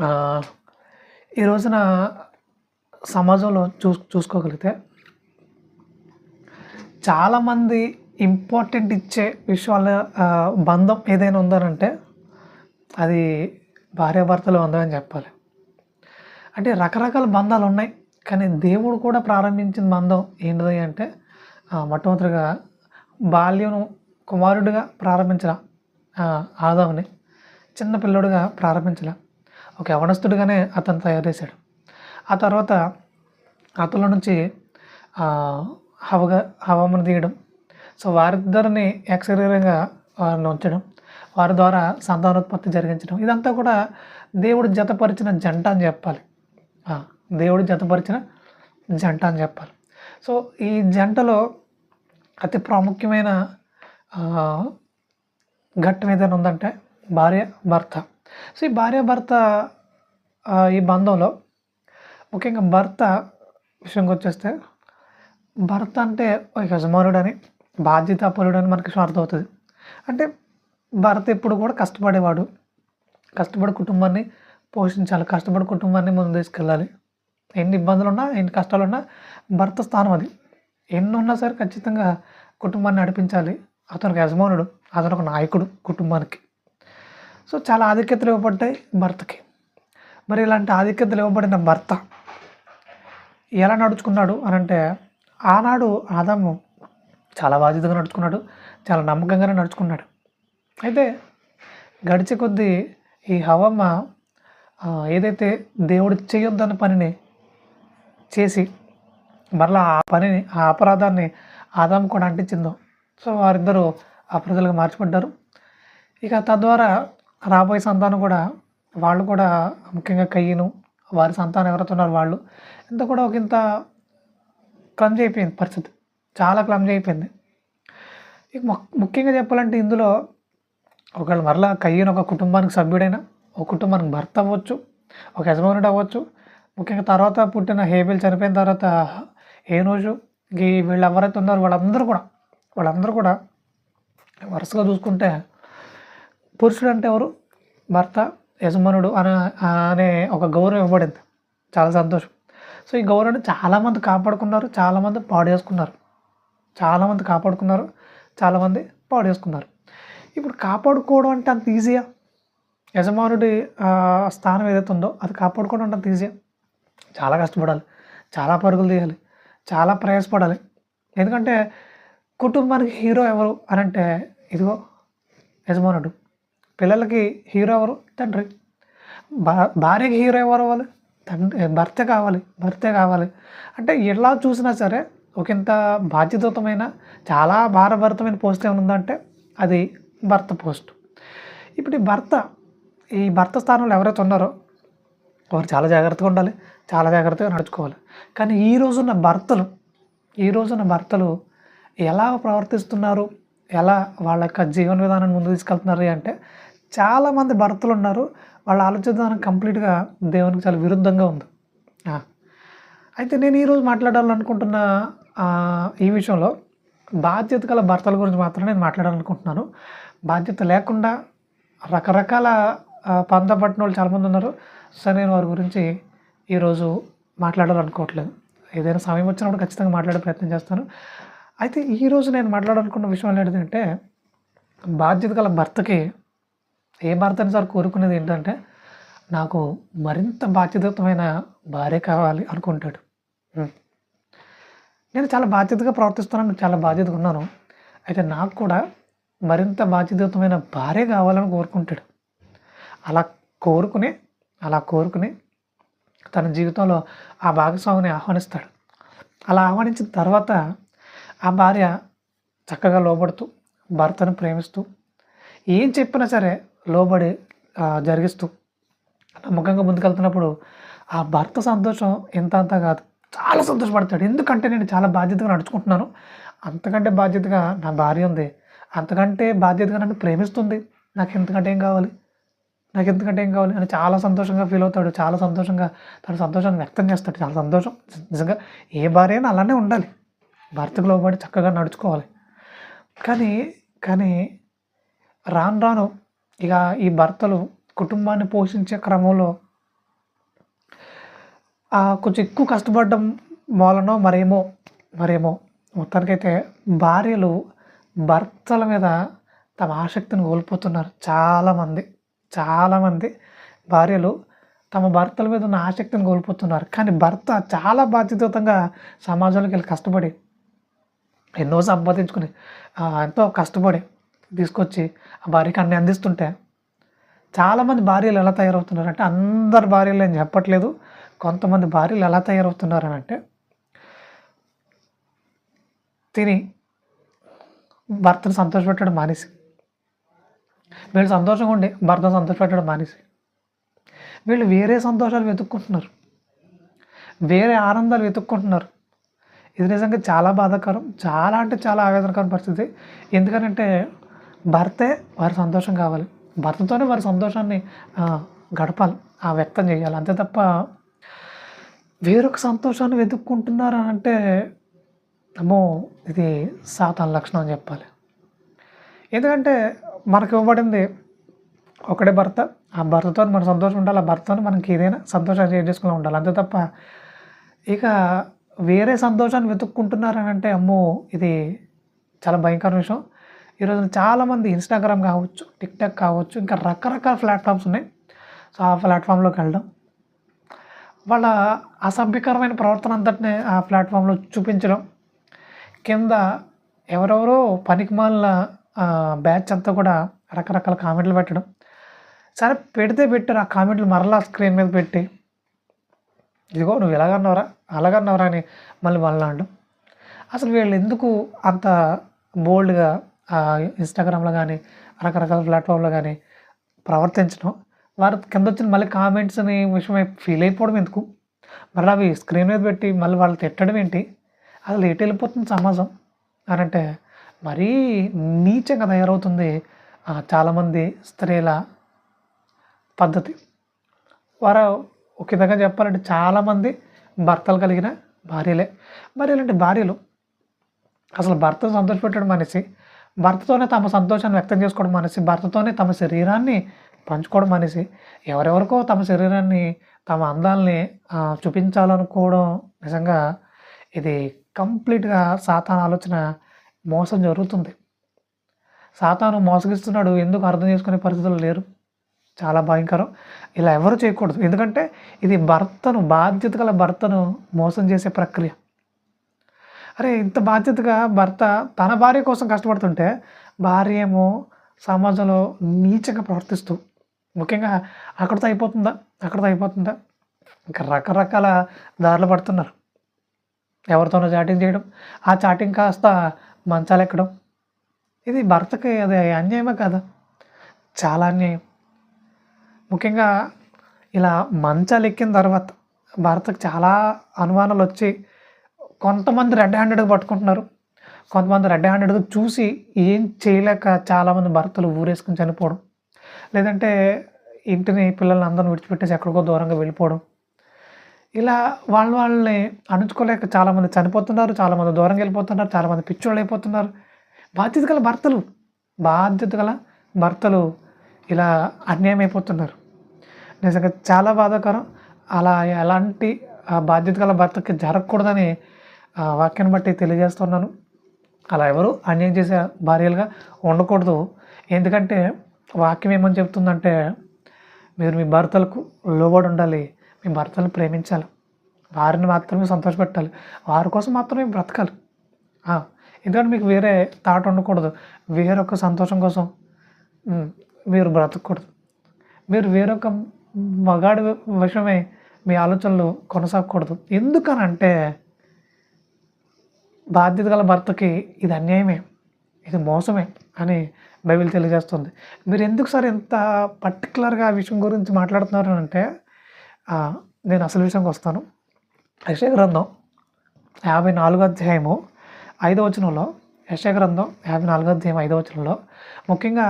ఆహ్, ఈ రోజున సమాజంలో చూసుకోగలిగితే చాలామంది ఇంపార్టెంట్ ఇచ్చే విషయాల బంధం ఏదైనా ఉందనంటే అది భార్యాభర్తల బంధం అని చెప్పాలి. అంటే రకరకాల బంధాలున్నాయి. కానీ దేవుడు కూడా ప్రారంభించిన బంధం ఏంటిది అంటే మొట్టమొదటిగా బాల్యం కుమారుడిగా ప్రారంభించిన ఆదాముని చిన్న పిల్లోడుగా ప్రారంభించలా. ఒక యవనస్తుడిగానే అతను తయారు చేశాడు. ఆ తర్వాత అతనిలో నుంచి హవ్వను తీయడం. సో వారిద్దరిని ఏకశరీరంగా వారిని ఉంచడం. వారి ద్వారా సంతానోత్పత్తి జరిగించడం. ఇదంతా కూడా దేవుడు జతపరిచిన జంట అని చెప్పాలి. దేవుడు జతపరిచిన జంట అని చెప్పాలి. సో ఈ జంటలో అతి ప్రాముఖ్యమైన ఘట్టం ఏదైనా ఉందంటే భార్య భర్త. సో ఈ భార్య భర్త ఈ బంధంలో ముఖ్యంగా భర్త విషయంకి వచ్చేస్తే భర్త అంటే ఒక యజమానుడని బాధ్యతాపరుడని మనకి అర్థమవుతుంది. అంటే భర్త ఎప్పుడు కూడా కష్టపడేవాడు, కష్టపడి కుటుంబాన్ని పోషించాలి, కష్టపడి కుటుంబాన్ని ముందు తీసుకెళ్ళాలి. ఎన్ని ఇబ్బందులున్నా ఎన్ని కష్టాలున్నా భర్త స్థానం అది. ఎన్ని ఉన్నా సరే ఖచ్చితంగా కుటుంబాన్ని నడిపించాలి. అతనికి యజమానుడు, అతను ఒక నాయకుడు కుటుంబానికి. సో చాలా ఆధిక్యతలు ఇవ్వబడ్డాయి భర్తకి. మరి ఇలాంటి ఆధిక్యతలు ఇవ్వబడిన భర్త ఎలా నడుచుకున్నాడు అని అంటే ఆనాడు ఆదాము చాలా బాధ్యతగా నడుచుకున్నాడు, చాలా నమ్మకంగానే నడుచుకున్నాడు. అయితే గడిచే కొద్దీ ఈ హవ్వమ్మ ఏదైతే దేవుడు చేయొద్దన్న పనిని చేసి మరలా ఆ పనిని ఆ అపరాధాన్ని ఆదాము కూడా అంటించిందో, సో వారిద్దరూ అపరాధులుగా మార్చిపడ్డారు. ఇక తద్వారా రాబోయే సంతానం కూడా వాళ్ళు కూడా ముఖ్యంగా కయ్యను వారి సంతానం ఎవరైతే ఉన్నారో వాళ్ళు ఇంత కూడా ఒక ఇంత క్లమ్జీ అయిపోయింది పరిస్థితి, చాలా క్లమ్జీ అయిపోయింది. ఇక ముఖ్యంగా చెప్పాలంటే ఇందులో ఒకళ్ళు మరలా కయ్యను ఒక కుటుంబానికి సభ్యుడైనా, ఒక కుటుంబానికి భర్త అవ్వచ్చు, ఒక యజమానుడు అవ్వచ్చు. ముఖ్యంగా తర్వాత పుట్టిన హేబెల్ చనిపోయిన తర్వాత హేనోషు వీళ్ళు ఎవరైతే ఉన్నారో వాళ్ళందరూ కూడా వరుసగా చూసుకుంటే పురుషుడు అంటే ఎవరు, భర్త, యజమానుడు అనే ఒక గౌరవం ఇవ్వబడింది. చాలా సంతోషం. సో ఈ గౌరవాన్ని చాలామంది కాపాడుకున్నారు, చాలామంది పాడు చేసుకున్నారు. ఇప్పుడు కాపాడుకోవడం అంటే అంత ఈజీయా? యజమానుడి స్థానం ఏదైతే ఉందో అది కాపాడుకోవడం అంటే అంత ఈజీయా? చాలా కష్టపడాలి, చాలా పరుగులు తీయాలి, చాలా ప్రయాసపడాలి. ఎందుకంటే కుటుంబానికి హీరో ఎవరు అని అంటే ఇదిగో యజమానుడు, పిల్లలకి హీరో ఎవరు, తండ్రి, భార్యకి హీరో ఎవరు అవ్వాలి, భర్తే కావాలి. అంటే ఎలా చూసినా సరే ఒకంత బాధ్యతమైన చాలా భారభరితమైన పోస్ట్ ఏమైనా ఉందంటే అది భర్త పోస్ట్. ఇప్పుడు ఈ భర్త స్థానంలో ఎవరైతే ఉన్నారో వారు చాలా జాగ్రత్తగా ఉండాలి, చాలా జాగ్రత్తగా నడుచుకోవాలి. కానీ ఈ రోజున భర్తలు ఎలా ప్రవర్తిస్తున్నారు, ఎలా వాళ్ళ యొక్క జీవన విధానాన్ని ముందు తీసుకెళ్తున్నారు అంటే చాలామంది భర్తలు ఉన్నారు, వాళ్ళ ఆలోచన విధానం కంప్లీట్గా దేవునికి చాలా విరుద్ధంగా ఉంది. అయితే నేను ఈరోజు మాట్లాడాలనుకుంటున్న ఈ విషయంలో బాధ్యత గల భర్తల గురించి మాత్రం నేను మాట్లాడాలనుకుంటున్నాను. బాధ్యత లేకుండా రకరకాల పంత పట్టిన వాళ్ళు చాలామంది ఉన్నారు. సో నేను వారి గురించి ఈరోజు మాట్లాడాలనుకోవట్లేదు. ఏదైనా సమయం వచ్చినప్పుడు ఖచ్చితంగా మాట్లాడే ప్రయత్నం చేస్తాను. అయితే ఈరోజు నేను మాట్లాడాలనుకున్న విషయం ఏంటంటే బాధ్యత గల భర్తకి ఏ భర్తని సార్ కోరుకునేది ఏంటంటే నాకు మరింత బాధ్యతమైన భార్య కావాలి అనుకుంటాడు. నేను చాలా బాధ్యతగా ప్రవర్తిస్తున్నాను, చాలా బాధ్యతగా ఉన్నాను. అయితే నాకు కూడా మరింత బాధ్యతమైన భార్య కావాలని కోరుకుంటాడు. అలా కోరుకుని తన జీవితంలో ఆ భాగస్వామిని ఆహ్వానిస్తాడు. అలా ఆహ్వానించిన తర్వాత ఆ భార్య చక్కగా లోబడుతూ భర్తను ప్రేమిస్తూ ఏం చెప్పినా సరే లోబడి జరిగిస్తూ నమ్మకంగా ముందుకెళ్తున్నప్పుడు ఆ భర్త సంతోషం అంత కాదు, చాలా సంతోషపడతాడు. ఎందుకంటే నేను చాలా బాధ్యతగా నడుచుకుంటున్నాను, అంతకంటే బాధ్యతగా నా భార్య ఉంది, అంతకంటే బాధ్యతగా నన్ను ప్రేమిస్తుంది, నాకు ఎంతకంటే ఏం కావాలి అని చాలా సంతోషంగా ఫీల్ అవుతాడు. చాలా సంతోషంగా తన సంతోషాన్ని వ్యక్తం చేస్తాడు. చాలా సంతోషం. నిజంగా ఏ భార్య అయినా అలానే ఉండాలి, భర్తకు లోబడి చక్కగా నడుచుకోవాలి. కానీ రాను ఇక ఈ భర్తలు కుటుంబాన్ని పోషించే క్రమంలో కొంచెం ఎక్కువ కష్టపడడం వలనో మరేమో మొత్తానికైతే భార్యలు భర్తల మీద తమ ఆసక్తిని కోల్పోతున్నారు. చాలామంది భార్యలు తమ భర్తల మీద ఉన్న ఆసక్తిని కోల్పోతున్నారు. కానీ భర్త చాలా బాధ్యతాయుతంగా సమాజంలోకెళ్ళి కష్టపడి ఎన్నో సంపాదించుకొని ఎంతో కష్టపడి తీసుకొచ్చి ఆ భార్యకి అన్నీ అందిస్తుంటే చాలామంది భార్యలు ఎలా తయారవుతున్నారంటే, అందరి భార్యలు నేను చెప్పట్లేదు. కొంతమంది భార్యలు ఎలా తయారవుతున్నారనంటే, తిని భర్తను సంతోషపెట్టడం మానేసి, వీళ్ళు సంతోషంగా ఉండి భర్తను సంతోషపెట్టడం మానేసి, వీళ్ళు వేరే సంతోషాలు వెతుక్కుంటున్నారు. వేరే ఆనందాలు వెతుక్కుంటున్నారు. ఇది నిజంగా చాలా బాధాకరం. చాలా అంటే చాలా ఆవేదనకరమైన పరిస్థితి. ఎందుకనంటే భర్తే వారి సంతోషం కావాలి. భర్తతోనే వారి సంతోషాన్ని గడపాలి. వ్యక్తం చేయాలి. అంతే తప్ప వేరొక సంతోషాన్ని వెతుక్కుంటున్నారు అంటే అమ్మో! ఇది సాతాను లక్షణం అని చెప్పాలి. ఎందుకంటే మనకు ఇవ్వబడింది ఒకడే భర్త. ఆ భర్తతోని మనం సంతోషం ఉండాలి. ఆ భర్తతోని మనకి ఏదైనా సంతోషాన్ని షేర్ చేసుకుని ఉండాలి. అంతే తప్ప ఇక వేరే సంతోషాన్ని వెతుక్కుంటున్నారని అంటే అమ్మో! ఇది చాలా భయంకరమైన విషయం. ఈరోజున చాలామంది ఇన్‌స్టాగ్రామ్ కావచ్చు, టిక్‌టాక్ కావచ్చు, ఇంకా రకరకాల ప్లాట్‌ఫామ్స్ ఉన్నాయి. సో, ఆ ప్లాట్‌ఫామ్‌లోకి వెళ్ళడం, వాళ్ళ అసభ్యకరమైన ప్రవర్తన అంతటిని ఆ ప్లాట్‌ఫామ్‌లో చూపించడం, కింద ఎవరెవరో పనికిమాలిన బ్యాచ్ అంతా కూడా రకరకాల కామెంట్లు పెట్టడం. సరే పెడితే పెట్టారు. ఆ కామెంట్లు మరలా స్క్రీన్ మీద పెట్టి, ఇదిగో నువ్వు ఇలాగన్నావురా, అలాగన్నావురా అని మళ్ళీ వాళ్ళని అనడం. అసలు వీళ్ళు ఎందుకు అంత బోల్డ్‌గా ఇన్‌స్టాగ్రామ్‌లో కానీ, రకరకాల ప్లాట్‌ఫామ్‌లో కానీ ప్రవర్తించడం, వారు కిందొచ్చిన మళ్ళీ కామెంట్స్‌ని విషయమై ఫీల్ అయిపోవడం ఎందుకు? మళ్ళీ అవి స్క్రీన్ మీద పెట్టి మళ్ళీ వాళ్ళు తిట్టడం ఏంటి? అసలు ఎటు వెళ్ళిపోతుంది సమాజం అనంటే మరీ నీచంగా తయారవుతుంది చాలామంది స్త్రీల పద్ధతి. వారు ఒక విధంగా చెప్పాలంటే చాలామంది భర్తలు కలిగిన భార్యలే. మరి ఇలాంటి భార్యలు అసలు భర్తను సంతోషపెట్టడం మానేసి, భర్తతోనే తమ సంతోషాన్ని వ్యక్తం చేసుకోవడం మానేసి, భర్తతోనే తమ శరీరాన్ని పంచుకోవడం మానేసి, ఎవరెవరికో తమ శరీరాన్ని, తమ అందాల్ని చూపించాలనుకోవడం నిజంగా ఇది కంప్లీట్‌గా సాతాను ఆలోచన, మోసం జరుగుతుంది. సాతాను మోసగిస్తున్నాడు. ఎందుకు అర్థం చేసుకునే పరిస్థితుల్లో లేరు. చాలా భయంకరం. ఇలా ఎవరు చేయకూడదు. ఎందుకంటే ఇది బాధ్యత గల భర్తను మోసం చేసే ప్రక్రియ. అరే! ఇంత బాధ్యతగా భర్త తన భార్య కోసం కష్టపడుతుంటే, భార్య ఏమో సమాజంలో నీచంగా ప్రవర్తిస్తూ, ముఖ్యంగా అక్కడితో అయిపోతుందా? ఇంకా రకరకాల దారులు పడుతున్నారు. ఎవరితోనో చాటింగ్ చేయడం, ఆ చాటింగ్ కాస్త మంచాలెక్కడం. ఇది భర్తకి అది అన్యాయమే కాదా? చాలా అన్యాయం. ముఖ్యంగా ఇలా మంచాలెక్కిన తర్వాత భర్తకు చాలా అనుమానాలొచ్చి కొంతమంది రెడ్ హ్యాండెడ్‌గా పట్టుకుంటున్నారు. కొంతమంది రెడ్ హ్యాండెడ్‌గా చూసి ఏం చేయలేక చాలామంది భర్తలు ఊరేసుకొని చనిపోవడం. లేదంటే ఇంటిని, పిల్లల్ని అందరిని విడిచిపెట్టేసి ఎక్కడికో దూరంగా వెళ్ళిపోవడం. ఇలా వాళ్ళని అణుచుకోలేక చాలామంది చనిపోతున్నారు. చాలామంది దూరంగా వెళ్ళిపోతున్నారు. చాలామంది పిచ్చోళ్ళైపోతున్నారు. బాధ్యత గల భర్తలు ఇలా అన్యాయం అయిపోతున్నారు. నిజంగా చాలా బాధాకరం. అలా ఎలాంటి బాధ్యత గల భర్తకి జరగకూడదని వాక్యాన్ని బట్టి తెలియజేస్తున్నాను. అలా ఎవరు అన్యాయం చేసే భార్యలుగా ఉండకూడదు. ఎందుకంటే వాక్యం ఏమని చెప్తుందంటే, మీరు మీ భర్తలకు లోబడి ఉండాలి. మీ భర్తలను ప్రేమించాలి. వారిని మాత్రమే సంతోషపెట్టాలి. వారి కోసం మాత్రమే బ్రతకాలి. ఎందుకంటే మీకు వేరే థాట్ ఉండకూడదు. వేరొక సంతోషం కోసం మీరు బ్రతకూడదు. మీరు వేరొక మగాడి విషయమై మీ ఆలోచనలు కొనసాగకూడదు. ఎందుకనంటే బాధ్యత గల భర్తకి ఇది అన్యాయమే, ఇది మోసమే అని బైబిల్ తెలియజేస్తుంది. మీరు ఎందుకు సార్ ఇంత పర్టికులర్గా ఆ విషయం గురించి మాట్లాడుతున్నారు అంటే, నేను అసలు విషయంకి వస్తాను. యెషయా గ్రంథం 54వ అధ్యాయము 5వ వచనంలో, యెషయా గ్రంథం 54వ అధ్యాయం 5వ వచనంలో ముఖ్యంగా